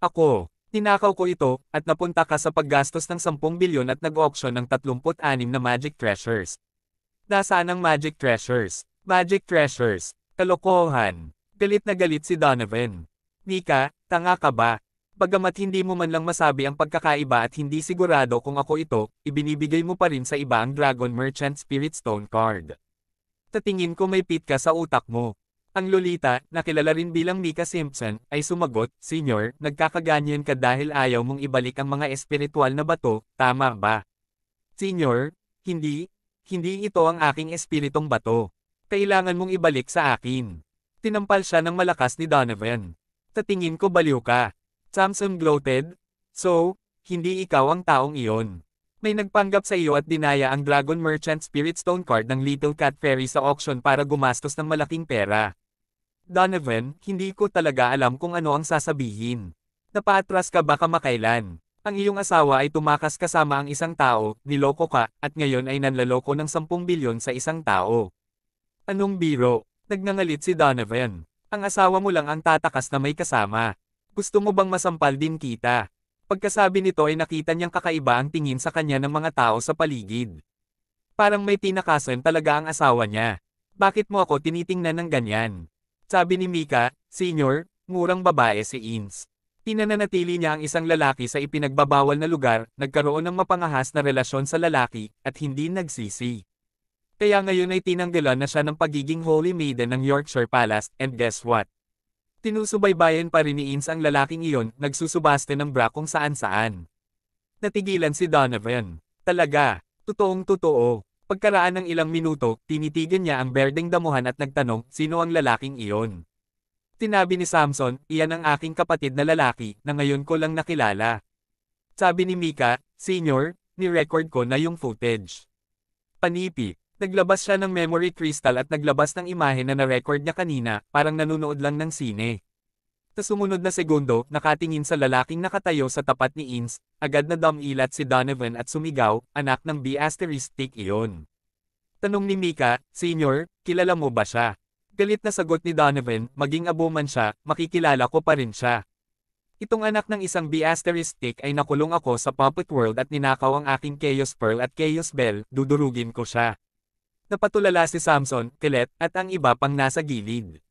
Ako, tinakaw ko ito, at napunta ka sa paggastos ng 10 bilyon at nag-auction ng 36 na magic treasures. Nasaan ang magic treasures? Magic treasures. Kalokohan. Galit na galit si Donovan. Mika, tanga ka ba? Bagamat hindi mo man lang masabi ang pagkakaiba at hindi sigurado kung ako ito, ibinibigay mo pa rin sa iba ang Dragon Merchant Spirit Stone card. Tatingin ko may pit ka sa utak mo. Ang Lolita, na kilala rin bilang Mika Simpson, ay sumagot, Senyor, nagkakaganyan ka dahil ayaw mong ibalik ang mga espiritual na bato, tama ba? Senyor, hindi ito ang aking espiritong bato. Kailangan mong ibalik sa akin. Tinampal siya ng malakas ni Donovan. Tatingin ko baliw ka. Samson gloated, so, hindi ikaw ang taong iyon. May nagpanggap sa iyo at dinaya ang Dragon Merchant Spirit Stone card ng Little Cat Fairy sa auction para gumastos ng malaking pera. Donovan, hindi ko talaga alam kung ano ang sasabihin. Napaatras ka ba kamakailan? Ang iyong asawa ay tumakas kasama ang isang tao, niloko ka, at ngayon ay nanlaloko ng 10 bilyon sa isang tao. Anong biro? Nagngangalit si Donovan. Ang asawa mo lang ang tatakas na may kasama. Gusto mo bang masampal din kita? Pagkasabi nito ay nakita niyang kakaiba ang tingin sa kanya ng mga tao sa paligid. Parang may tinakasan talaga ang asawa niya. Bakit mo ako tinitingnan ng ganyan? Sabi ni Mika, Senyor, murang babae si Ins. Pinananatili niya ang isang lalaki sa ipinagbabawal na lugar, nagkaroon ng mapangahas na relasyon sa lalaki, at hindi nagsisi. Kaya ngayon ay tinanggalan na siya ng pagiging Holy Maiden ng Yorkshire Palace, and guess what? Tinusubaybayan pa rin ni Ins ang lalaking iyon, nagsusubaste ng bra kung saan-saan. Natigilan si Donovan. Talaga, totoong totoo. Pagkaraan ng ilang minuto, tinitigan niya ang berdeng damuhan at nagtanong, sino ang lalaking iyon? Tinabi ni Samson, iyan ang aking kapatid na lalaki, na ngayon ko lang nakilala. Sabi ni Mika, Senyor, ni-record ko na yung footage. Panipi. Naglabas siya ng memory crystal at naglabas ng imahe na na-record niya kanina, parang nanunood lang ng sine. Sa sumunod na segundo, nakatingin sa lalaking nakatayo sa tapat ni Ins, agad na dumilat si Donovan at sumigaw, anak ng B** iyon. Tanong ni Mika, Senyor, kilala mo ba siya? Galit na sagot ni Donovan, maging abo man siya, makikilala ko pa rin siya. Itong anak ng isang B** ay nakulong ako sa Puppet World at ninakaw ang aking Chaos Pearl at Chaos Bell, dudurugin ko siya. Napatulala si Samson, Kelet, at ang iba pang nasa gilid.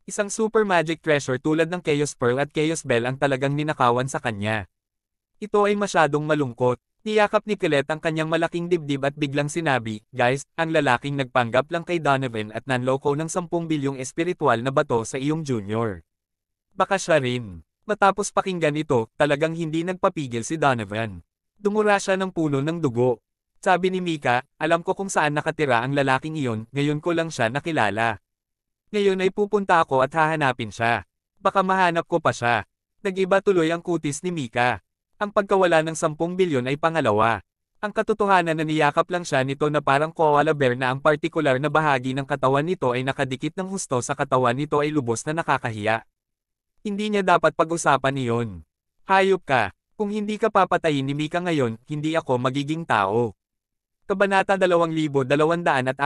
Isang super magic treasure tulad ng Chaos Pearl at Chaos Bell ang talagang ninakawan sa kanya. Ito ay masyadong malungkot. Niyakap ni Kelet ang kanyang malaking dibdib at biglang sinabi, guys, ang lalaking nagpanggap lang kay Donovan at nanloko ng 10 bilyong espiritual na bato sa iyong junior. Baka siya rin. Matapos pakinggan ito, talagang hindi nagpapigil si Donovan. Dumura siya ng puno ng dugo. Sabi ni Mika, alam ko kung saan nakatira ang lalaking iyon, ngayon ko lang siya nakilala. Ngayon ay pupunta ako at hahanapin siya. Baka mahanap ko pa siya. Nag-iba tuloy ang kutis ni Mika. Ang pagkawala ng 10 bilyon ay pangalawa. Ang katotohanan na niyakap lang siya nito na parang koala bear na ang partikular na bahagi ng katawan nito ay nakadikit ng husto sa katawan nito ay lubos na nakakahiya. Hindi niya dapat pag-usapan iyon. Hayop ka. Kung hindi ka papatayin ni Mika ngayon, hindi ako magiging tao. Kabanata 2248.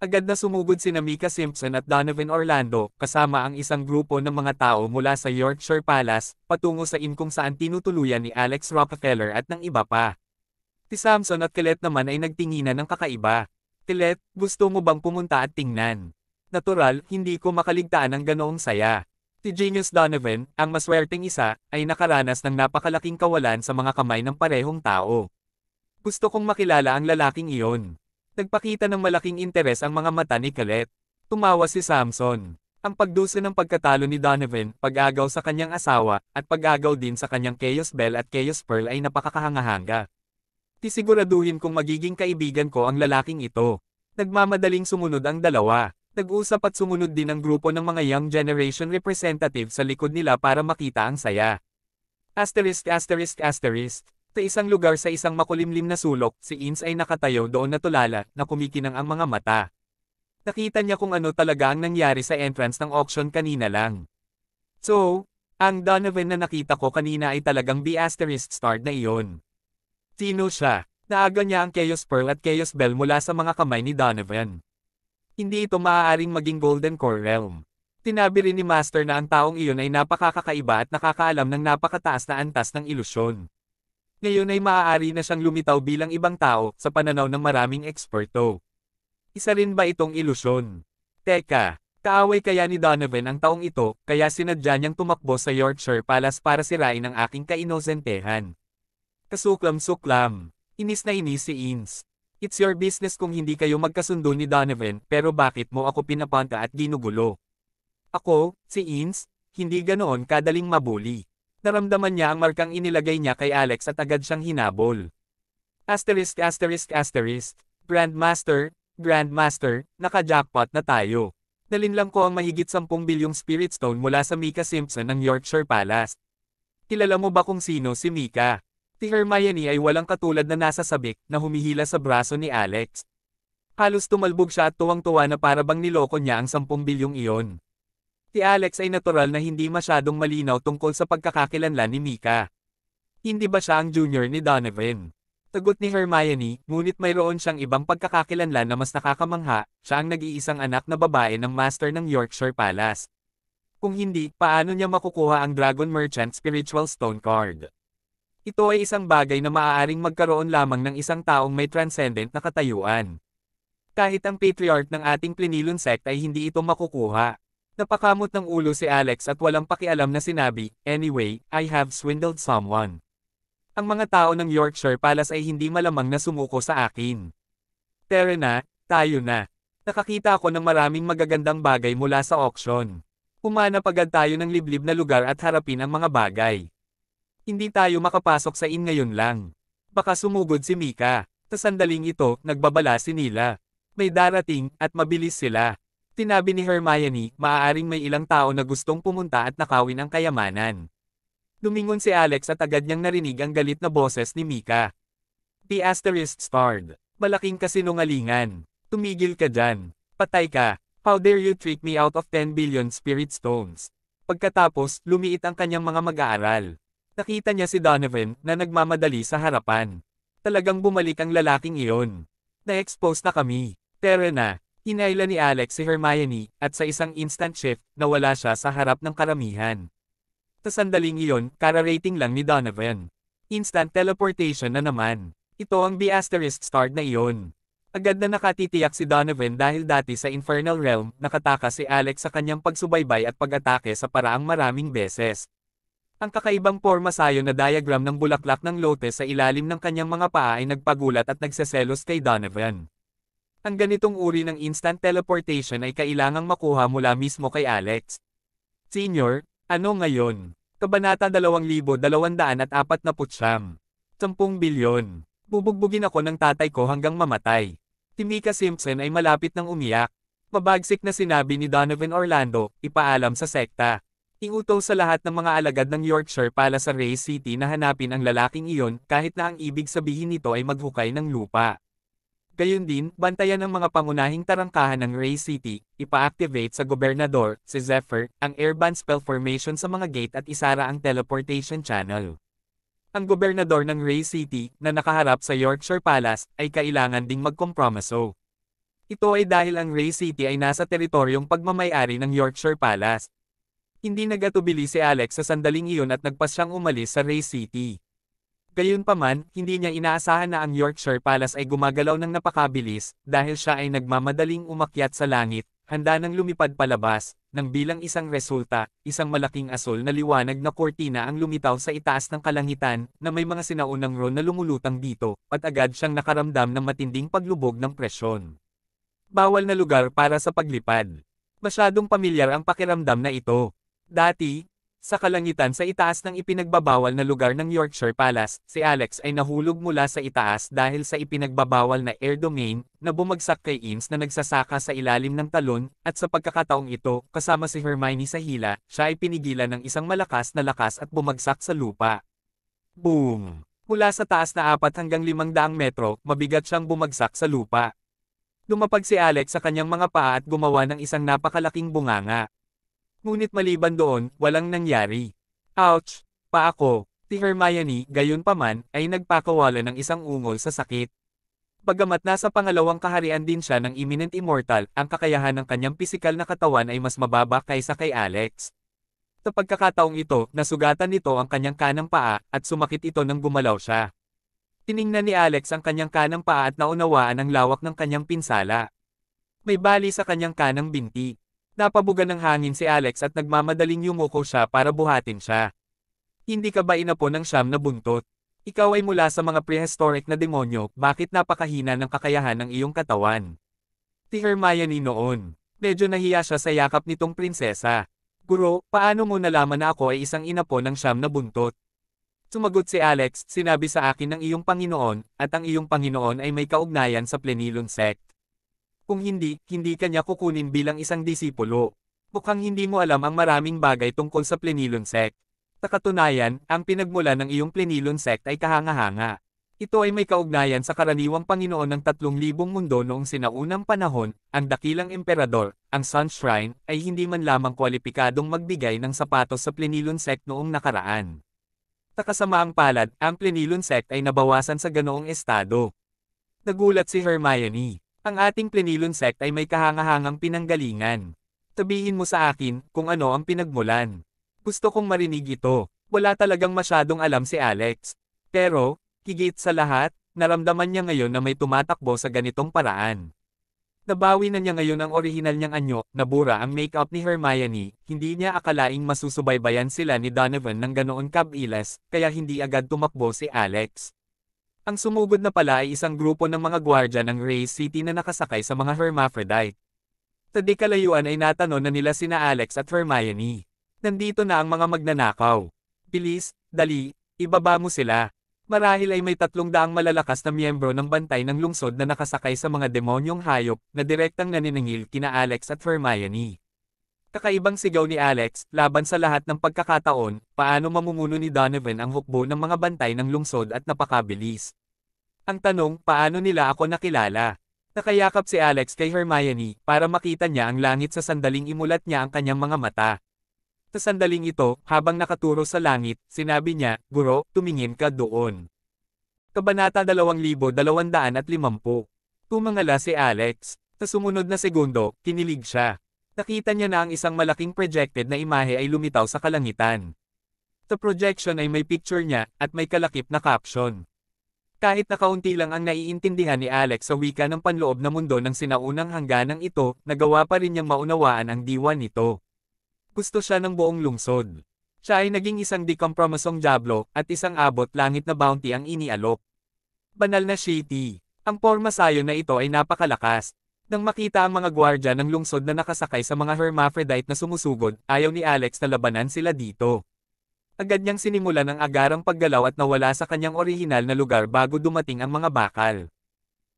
Agad na sumugod sina Mika Simpson at Donovan Orlando, kasama ang isang grupo ng mga tao mula sa Yorkshire Palace, patungo sa inn kung saan tinutuluyan ni Alex Rockefeller at ng iba pa. Si Samson at Kelet naman ay nagtinginan ng kakaiba. Kelet, gusto mo bang pumunta at tingnan? Natural, hindi ko makaligtaan ang ganoong saya. Si Genius Donovan, ang maswerteng isa, ay nakaranas ng napakalaking kawalan sa mga kamay ng parehong tao. Gusto kong makilala ang lalaking iyon. Nagpakita ng malaking interes ang mga mata ni Kelet. Tumawa si Samson. Ang pagdusa ng pagkatalo ni Donovan, pag-agaw sa kanyang asawa, at pag-agaw din sa kanyang Chaos Bell at Chaos Pearl ay napakakahanga-hanga. Tisiguraduhin kong magiging kaibigan ko ang lalaking ito. Nagmamadaling sumunod ang dalawa. Nag-usap at sumunod din ang grupo ng mga young generation representative sa likod nila para makita ang saya. Asterisk. Sa isang lugar sa isang makulimlim na sulok, si Ins ay nakatayo doon na tulala, na kumikinang ang mga mata. Nakita niya kung ano talaga ang nangyari sa entrance ng auction kanina lang. So, ang Donovan na nakita ko kanina ay talagang B** starred na iyon. Sino siya? Naaga niya ang Chaos Pearl at Chaos Bell mula sa mga kamay ni Donovan. Hindi ito maaaring maging Golden Core Realm. Tinabi rin ni Master na ang taong iyon ay napakakakaiba at nakakaalam ng napakataas na antas ng ilusyon. Ngayon ay maaari na siyang lumitaw bilang ibang tao sa pananaw ng maraming eksperto. Isa rin ba itong ilusyon? Teka, Kaaway kaya ni Donovan ang taong ito, kaya sinadya niyang tumakbo sa Yorkshire Palace para sirain ang aking kainosentehan. Kasuklam-suklam. Inis na inis si Ines. It's your business kung hindi kayo magkasundo ni Donovan, pero bakit mo ako pinapunta at ginugulo? Ako, si Ines, hindi ganoon kadaling mabuli. Naramdaman niya ang markang inilagay niya kay Alex at agad siyang hinabol. Asterisk asterisk asterisk. Grandmaster, naka-jackpot na tayo. Nalinlang ko ang mahigit 10 bilyong Spirit Stone mula sa Mika Simpson ng Yorkshire Palace. Kilala mo ba kung sino si Mika? Si Hermione ay walang katulad na nasa sabik na humihila sa braso ni Alex. Halos tumalbog siya at tuwang-tuwa na para bang niloko niya ang 10 bilyong iyon. Si Alex ay natural na hindi masyadong malinaw tungkol sa pagkakakilanlan ni Mika. Hindi ba siya ang junior ni Donovan? Sagot ni Hermione, ngunit mayroon siyang ibang pagkakakilanlan na mas nakakamangha, siya ang nag-iisang anak na babae ng master ng Yorkshire Palace. Kung hindi, paano niya makukuha ang Dragon Merchant Spiritual Stone Card? Ito ay isang bagay na maaaring magkaroon lamang ng isang taong may transcendent na katayuan. Kahit ang patriarch ng ating Plenilun sect ay hindi ito makukuha. Napakamot ng ulo si Alex at walang pakialam na sinabi, anyway, I have swindled someone. Ang mga tao ng Yorkshire Palace ay hindi malamang na sumuko sa akin. Tara na, tayo na. Nakakita ako ng maraming magagandang bagay mula sa auction. Humanap agad tayo ng liblib na lugar at harapin ang mga bagay. Hindi tayo makapasok sa inn ngayon lang. Baka sumugod si Mika. Sa sandaling ito, nagbabala si Nila. May darating, at mabilis sila. Tinabi ni Hermione, maaaring may ilang tao na gustong pumunta at nakawin ang kayamanan. Lumingon si Alex at agad niyang narinig ang galit na boses ni Mika. The asterisk starred. Malaking kasinungalingan. Tumigil ka dyan. Patay ka. How dare you trick me out of 10 billion spirit stones? Pagkatapos, lumiit ang kanyang mga mag-aaral. Nakita niya si Donovan na nagmamadali sa harapan. Talagang bumalik ang lalaking iyon. Na-expose na kami. Tara na. Hinayla ni Alex si Hermione, at sa isang instant shift, nawala siya sa harap ng karamihan. Sa sandaling iyon, kara-rating lang ni Donovan. Instant teleportation na naman. Ito ang B** start na iyon. Agad na nakatitiyak si Donovan dahil dati sa Infernal Realm, nakatakas si Alex sa kanyang pagsubaybay at pag-atake sa paraang maraming beses. Ang kakaibang porma sayo na diagram ng bulaklak ng lotus sa ilalim ng kanyang mga paa ay nagpagulat at nagseselos kay Donovan. Ang ganitong uri ng instant teleportation ay kailangang makuha mula mismo kay Alex. Senior, ano ngayon? Kabanata 2249. 10 bilyon. Bubugbugin ako ng tatay ko hanggang mamatay. Si Mika Simpson ay malapit nang umiyak. Mabagsik na sinabi ni Donovan Orlando, ipaalam sa sekta. Iutos sa lahat ng mga alagad ng Yorkshire Palace sa Ray City na hanapin ang lalaking iyon kahit na ang ibig sabihin nito ay maghukay ng lupa. Gayon din, bantayan ang mga pangunahing tarangkahan ng Ray City, ipa-activate sa gobernador, si Zephyr, ang airband spell formation sa mga gate at isara ang teleportation channel. Ang gobernador ng Ray City, na nakaharap sa Yorkshire Palace, ay kailangan ding magkompromiso. Ito ay dahil ang Ray City ay nasa teritoryong pagmamay-ari ng Yorkshire Palace. Hindi nagatubili si Alex sa sandaling iyon at nagpas siyang umalis sa Ray City. Gayunpaman, hindi niya inaasahan na ang Yorkshire Palace ay gumagalaw ng napakabilis, dahil siya ay nagmamadaling umakyat sa langit, handa nang lumipad palabas, nang bilang isang resulta, isang malaking asul na liwanag na kortina ang lumitaw sa itaas ng kalangitan, na may mga sinaunang ron na lumulutang dito, at agad siyang nakaramdam ng matinding paglubog ng presyon. Bawal na lugar para sa paglipad. Masyadong pamilyar ang pakiramdam na ito. Dati, sa kalangitan sa itaas ng ipinagbabawal na lugar ng Yorkshire Palace, si Alex ay nahulog mula sa itaas dahil sa ipinagbabawal na air domain, na bumagsak kay Ines na nagsasaka sa ilalim ng talon, at sa pagkakataong ito, kasama si Hermione sa hila, siya ay pinigilan ng isang malakas na lakas at bumagsak sa lupa. Boom! Mula sa taas na 4 hanggang 500 metro, mabigat siyang bumagsak sa lupa. Lumapag si Alex sa kanyang mga paa at gumawa ng isang napakalaking bunganga. Ngunit maliban doon, walang nangyari. Ouch! Pa ako. Si Hermione, gayunpaman, ay nagpakawala ng isang ungol sa sakit. Bagamat nasa pangalawang kaharian din siya ng Imminent Immortal, ang kakayahan ng kanyang pisikal na katawan ay mas mababa kaysa kay Alex. Sa pagkakataong ito, nasugatan nito ang kanyang kanang paa, at sumakit ito nang gumalaw siya. Tiningnan ni Alex ang kanyang kanang paa at naunawaan ang lawak ng kanyang pinsala. May bali sa kanyang kanang binti. Napabugan ng hangin si Alex at nagmamadaling yumuko siya para buhatin siya. Hindi ka ba inapo ng siyam na buntot? Ikaw ay mula sa mga prehistoric na demonyo, bakit napakahina ng kakayahan ng iyong katawan? Si Hermione noon. Medyo nahiya siya sa yakap nitong prinsesa. Guro, paano mo nalaman na ako ay isang inapo ng siyam na buntot? Sumagot si Alex, sinabi sa akin ng iyong Panginoon, at ang iyong Panginoon ay may kaugnayan sa Plenilun sect. Kung hindi, hindi kanya kukunin bilang isang disipulo. Mukhang hindi mo alam ang maraming bagay tungkol sa Plenilun sect. Sa katunayan, ang pinagmula ng iyong Plenilun sect ay kahanga-hanga. Ito ay may kaugnayan sa karaniwang Panginoon ng 3,000 mundo noong sinaunang panahon, ang dakilang emperador, ang Sun Shrine, ay hindi man lamang kwalipikadong magbigay ng sapatos sa Plenilun sect noong nakaraan. Sa kasamaang palad, ang Plenilun sect ay nabawasan sa ganoong estado. Nagulat si Hermione. Ang ating Plenilun sect ay may kahangahangang pinanggalingan. Sabihin mo sa akin kung ano ang pinagmulan. Gusto kong marinig ito. Wala talagang masyadong alam si Alex. Pero, higit sa lahat, naramdaman niya ngayon na may tumatakbo sa ganitong paraan. Nabawi na niya ngayon ang orihinal niyang anyo, nabura ang make-up ni Hermione, hindi niya akalaing masusubaybayan sila ni Donovan ng ganoon kabilis, kaya hindi agad tumakbo si Alex. Ang sumugod na pala ay isang grupo ng mga gwardya ng Ray City na nakasakay sa mga hermaphrodite. Sa di kalayuan ay natanong na nila sina Alex at Hermione. Nandito na ang mga magnanakaw. Bilis, dali, ibaba mo sila. Marahil ay may 300 malalakas na miyembro ng bantay ng lungsod na nakasakay sa mga demonyong hayop na direktang naniningil kina Alex at Hermione. Kakaibang sigaw ni Alex, laban sa lahat ng pagkakataon, paano mamumuno ni Donovan ang hukbo ng mga bantay ng lungsod at napakabilis. Ang tanong, paano nila ako nakilala? Nakayakap si Alex kay Hermione para makita niya ang langit sa sandaling imulat niya ang kanyang mga mata. Sa sandaling ito, habang nakaturo sa langit, sinabi niya, Guro, tumingin ka doon. Kabanata 2250. Tumangala si Alex. Sa sumunod na segundo, kinilig siya. Nakita niya na ang isang malaking projected na imahe ay lumitaw sa kalangitan. Sa projection ay may picture niya, at may kalakip na caption. Kahit na kaunti lang ang naiintindihan ni Alex sa wika ng panloob na mundo ng sinaunang hangganang ito, nagawa pa rin niyang maunawaan ang diwa nito. Gusto siya ng buong lungsod. Siya ay naging isang dekompromisong diablo, at isang abot langit na bounty ang inialok. Banal na shitty. Ang porma sayo na ito ay napakalakas. Nang makita ang mga gwardya ng lungsod na nakasakay sa mga hermaphrodite na sumusugod, ayaw ni Alex na labanan sila dito. Agad niyang sinimulan ang agarang paggalaw at nawala sa kanyang orihinal na lugar bago dumating ang mga bakal.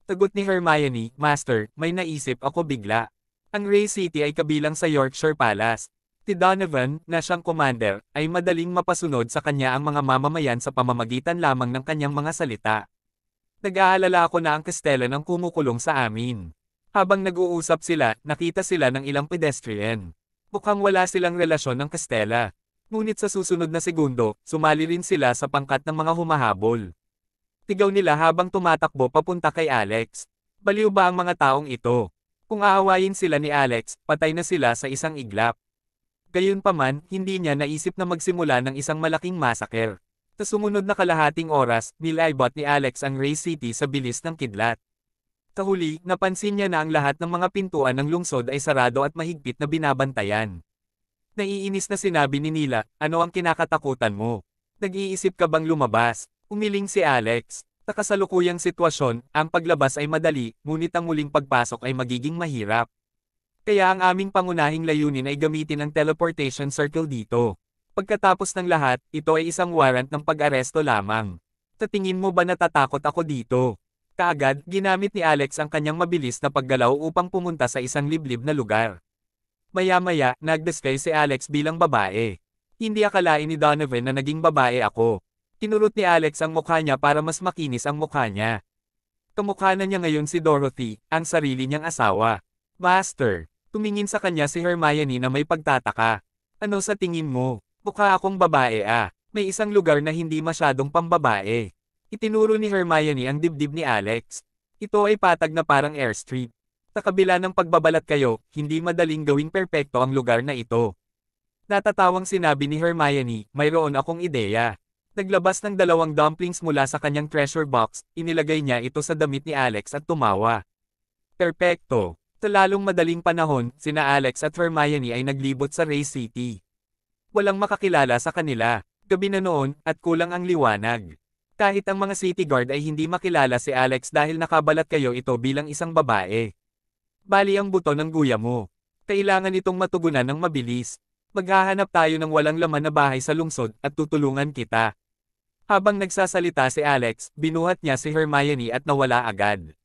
Sagot ni Hermione, Master, may naisip ako bigla. Ang Ray City ay kabilang sa Yorkshire Palace. Si Donovan, na siyang commander, ay madaling mapasunod sa kanya ang mga mamamayan sa pamamagitan lamang ng kanyang mga salita. Nag-aalala ako na ang kastela ng kumukulong sa amin. Habang nag-uusap sila, nakita sila ng ilang pedestrian. Mukhang wala silang relasyon ng kastela. Ngunit sa susunod na segundo, sumali rin sila sa pangkat ng mga humahabol. Tigaw nila habang tumatakbo papunta kay Alex. Baliw ba ang mga taong ito? Kung aawayin sila ni Alex, patay na sila sa isang iglap. Gayunpaman, hindi niya naisip na magsimula ng isang malaking massacre. Sa sumunod na kalahating oras, nilaybot ni Alex ang Ray City sa bilis ng kidlat. Sa huli, napansin niya na ang lahat ng mga pintuan ng lungsod ay sarado at mahigpit na binabantayan. Naiinis na sinabi ni Nila, ano ang kinakatakutan mo? Nag-iisip ka bang lumabas? Umiling si Alex. Sa kasalukuyang sitwasyon, ang paglabas ay madali, ngunit ang muling pagpasok ay magiging mahirap. Kaya ang aming pangunahing layunin ay gamitin ang teleportation circle dito. Pagkatapos ng lahat, ito ay isang warrant ng pag-aresto lamang. Sa tingin mo ba natatakot ako dito? Kaagad, ginamit ni Alex ang kanyang mabilis na paggalaw upang pumunta sa isang liblib na lugar. Maya-maya, nag-disguise si Alex bilang babae. Hindi akalain ni Donovan na naging babae ako. Tinurot ni Alex ang mukha niya para mas makinis ang mukha niya. Kamukha na niya ngayon si Dorothy, ang sarili niyang asawa. Master, tumingin sa kanya si Hermione na may pagtataka. Ano sa tingin mo? Mukha akong babae ah. May isang lugar na hindi masyadong pambabae. Itinuro ni Hermione ang dibdib ni Alex. Ito ay patag na parang airstrip. Sa kabila ng pagbabalat kayo, hindi madaling gawing perpekto ang lugar na ito. Natatawang sinabi ni Hermione, mayroon akong ideya. Naglabas ng 2 dumplings mula sa kanyang treasure box, inilagay niya ito sa damit ni Alex at tumawa. Perpekto. Sa lalong madaling panahon, sina Alex at Hermione ay naglibot sa Ray City. Walang makakilala sa kanila, gabi na noon, at kulang ang liwanag. Kahit ang mga city guard ay hindi makilala si Alex dahil nakabalat kayo ito bilang isang babae. Bali ang buto ng guya mo. Kailangan itong matugunan ng mabilis. Maghahanap tayo ng walang laman na bahay sa lungsod at tutulungan kita. Habang nagsasalita si Alex, binuhat niya si Hermione at nawala agad.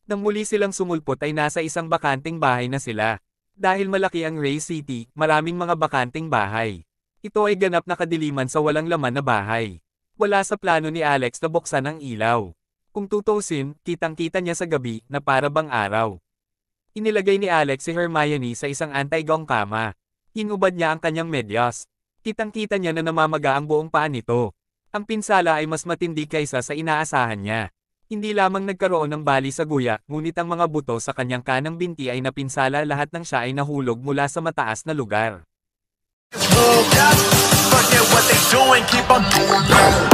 Nang muli silang sumulpot ay nasa isang bakanting bahay na sila. Dahil malaki ang Ray City, maraming mga bakanting bahay. Ito ay ganap na kadiliman sa walang laman na bahay. Wala sa plano ni Alex na buksan ang ilaw. Kung tutusin, kitang-kita niya sa gabi na para bang araw. Inilagay ni Alex si Hermione sa isang anti-gong kama. Hinubad niya ang kanyang medyas. Kitang-kita niya na namamaga ang buong paa nito. Ang pinsala ay mas matindi kaysa sa inaasahan niya. Hindi lamang nagkaroon ng bali sa guya, ngunit ang mga buto sa kanyang kanang binti ay napinsala lahat ng siya ay nahulog mula sa mataas na lugar. Forget what they doing, keep on doing that.